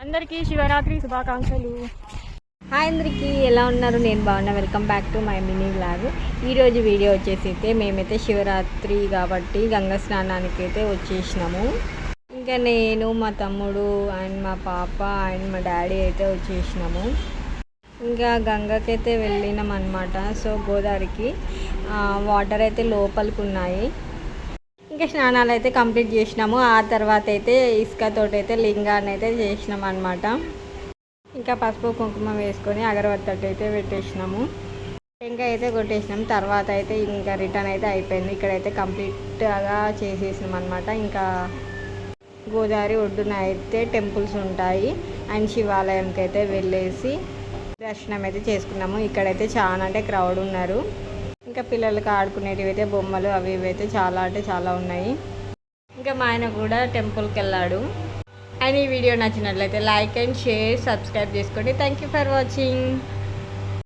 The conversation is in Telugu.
అందరికీ శివరాత్రి శుభాకాంక్షలు. హాయ్ అందరికీ, ఎలా ఉన్నారు? నేను బాగున్నా. Welcome back to my mini vlog. ఈరోజు వీడియో వచ్చేసి అయితే మేమైతే శివరాత్రి కాబట్టి గంగా స్నానానికి అయితే వచ్చేసినాము. ఇంకా నేను, మా తమ్ముడు అండ్ మా పాప అండ్ మా డాడీ అయితే వచ్చేసినాము. ఇంకా గంగకి అయితే వెళ్ళినాం అనమాట. సో గోదావరికి వాటర్ అయితే లోపలికి ఉన్నాయి. ఇంకా స్నానాలు అయితే కంప్లీట్ చేసినాము. ఆ తర్వాత అయితే ఇసుకతోటి అయితే లింగాన్ని అయితే చేసినాం అనమాట. ఇంకా పసుపు కుంకుమ వేసుకొని అగరబత్తి అయితే పెట్టేసినాము. ఇంకా అయితే కొట్టేసినాం. తర్వాత అయితే ఇంకా రిటర్న్ అయితే అయిపోయింది. ఇక్కడైతే కంప్లీట్గా చేసేసినాం అనమాట. ఇంకా గోదావరి ఒడ్డున అయితే టెంపుల్స్ ఉంటాయి అండ్ శివాలయంకి అయితే వెళ్ళేసి దర్శనం అయితే చేసుకున్నాము. ఇక్కడైతే చాలా అంటే క్రౌడ్ ఉన్నారు. ఇంకా పిల్లలకి ఆడుకునేటివి అయితే బొమ్మలు అవి ఇవి అయితే చాలా అంటే చాలా ఉన్నాయి. ఇంకా మా ఆయన కూడా టెంపుల్కి వెళ్ళాడు. అండ్ ఈ వీడియో నచ్చినట్లయితే లైక్ అండ్ షేర్, సబ్స్క్రైబ్ చేసుకోండి. Thank you for watching.